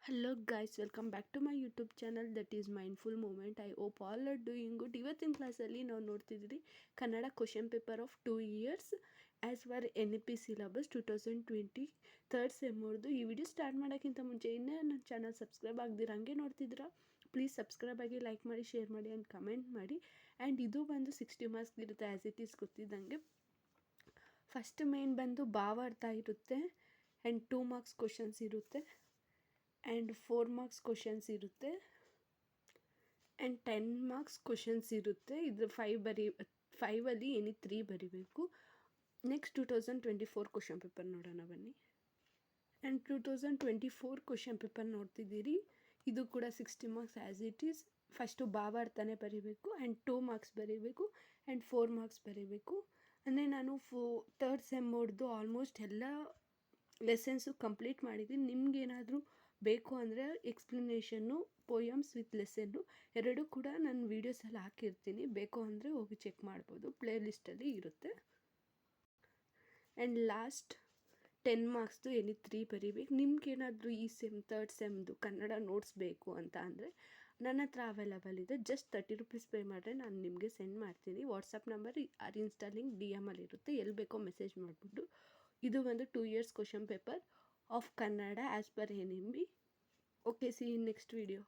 Hello guys, welcome back to my YouTube channel that is Mindful Moment. I hope all are doing good. ಇವತ್ತಿನ ಕ್ಲಾಸಲ್ಲಿ ನಾವು ನೋಡ್ತಿದ್ದೀರಿ Kannada question paper of 2 years as per NEP syllabus 2020 third ಸೆಮ್ಮವ್ರದ್ದು. ಈ video start ಮಾಡೋಕ್ಕಿಂತ ಮುಂಚೆ ಇನ್ನೇ ನನ್ನ ಚಾನಲ್ ಸಬ್ಸ್ಕ್ರೈಬ್ ಆಗದಿರ ಹಂಗೆ ನೋಡ್ತಿದ್ದೀರಾ, ಪ್ಲೀಸ್ ಸಬ್ಸ್ಕ್ರೈಬ್ ಆಗಿ, ಲೈಕ್ ಮಾಡಿ, ಶೇರ್ ಮಾಡಿ ಆ್ಯಂಡ್ ಕಮೆಂಟ್ ಮಾಡಿ. ಆ್ಯಂಡ್ ಇದು ಬಂದು 60 ಮಾರ್ಕ್ಸ್ ಇರುತ್ತೆ ಆ್ಯಸ್ ಇಟ್ ಈಸ್ ಗೊತ್ತಿದ್ದಂಗೆ. ಫಸ್ಟ್ ಮೇನ್ ಬಂದು ಭಾವಾರ್ಥ ಇರುತ್ತೆ ಆ್ಯಂಡ್ 2 ಮಾರ್ಕ್ಸ್ ಕ್ವಶನ್ಸ್ ಇರುತ್ತೆ ಆ್ಯಂಡ್ 4 ಮಾರ್ಕ್ಸ್ ಕ್ವಶನ್ಸ್ ಇರುತ್ತೆ ಆ್ಯಂಡ್ 10 ಮಾರ್ಕ್ಸ್ ಕ್ವಶನ್ಸ್ ಇರುತ್ತೆ. ಇದು 5ಅಲ್ಲಿ ಎನಿ 3 ಬರಿಬೇಕು. ನೆಕ್ಸ್ಟ್ 2024 ಕ್ವಶನ್ ಪೇಪರ್ ನೋಡೋಣ ಬನ್ನಿ. ಆ್ಯಂಡ್ 2024 ಕ್ವಶನ್ ಪೇಪರ್ ನೋಡ್ತಿದ್ದೀರಿ. ಇದು ಕೂಡ 60 marks as it is. First ಭಾವಾರ್ಥನೇ ಬರೀಬೇಕು ಆ್ಯಂಡ್ 2 ಮಾರ್ಕ್ಸ್ ಬರೀಬೇಕು ಆ್ಯಂಡ್ 4 ಮಾರ್ಕ್ಸ್ ಬರೀಬೇಕು. ಅಂದರೆ ನಾನು ಥರ್ಡ್ ಸೆಮ್ಮೋರ್ದು ಆಲ್ಮೋಸ್ಟ್ ಎಲ್ಲ ಲೆಸನ್ಸು ಕಂಪ್ಲೀಟ್ ಮಾಡಿದ್ದೀನಿ. ನಿಮಗೇನಾದರೂ ಬೇಕು ಅಂದರೆ ಎಕ್ಸ್ಪ್ಲನೇಷನ್ನು, ಪೋಯಮ್ಸ್ ವಿತ್ ಲೆಸನ್ನು ಎರಡೂ ಕೂಡ ನಾನು ವೀಡಿಯೋಸಲ್ಲಿ ಹಾಕಿರ್ತೀನಿ. ಬೇಕು ಅಂದರೆ ಹೋಗಿ ಚೆಕ್ ಮಾಡ್ಬೋದು, ಪ್ಲೇ ಲಿಸ್ಟಲ್ಲಿ ಇರುತ್ತೆ. ಆ್ಯಂಡ್ ಲಾಸ್ಟ್ 10 ಮಾರ್ಕ್ಸ್ದು ಎನಿ 3 ಬರೀಬೇಕು. ನಿಮ್ಗೇನಾದರೂ ಈ ಥರ್ಡ್ ಸೆಮ್ದು ಕನ್ನಡ ನೋಟ್ಸ್ ಬೇಕು ಅಂತ ಅಂದರೆ ನನ್ನ ಹತ್ರ ಅವೈಲಬಲ್ ಇದೆ. ಜಸ್ಟ್ 30 ರೂಪೀಸ್ ಪೇ ಮಾಡಿದ್ರೆ ನಾನು ನಿಮಗೆ ಸೆಂಡ್ ಮಾಡ್ತೀನಿ. WhatsApp number or insta link DM ಅಲ್ಲಿ ಇರುತ್ತೆ. ಎಲ್ಲಿ ಬೇಕೋ ಮೆಸೇಜ್ ಮಾಡಿಬಿಟ್ಟು. ಇದು ಒಂದು 2 years question paper of Kannada as per NEP. Okay, see you in next video.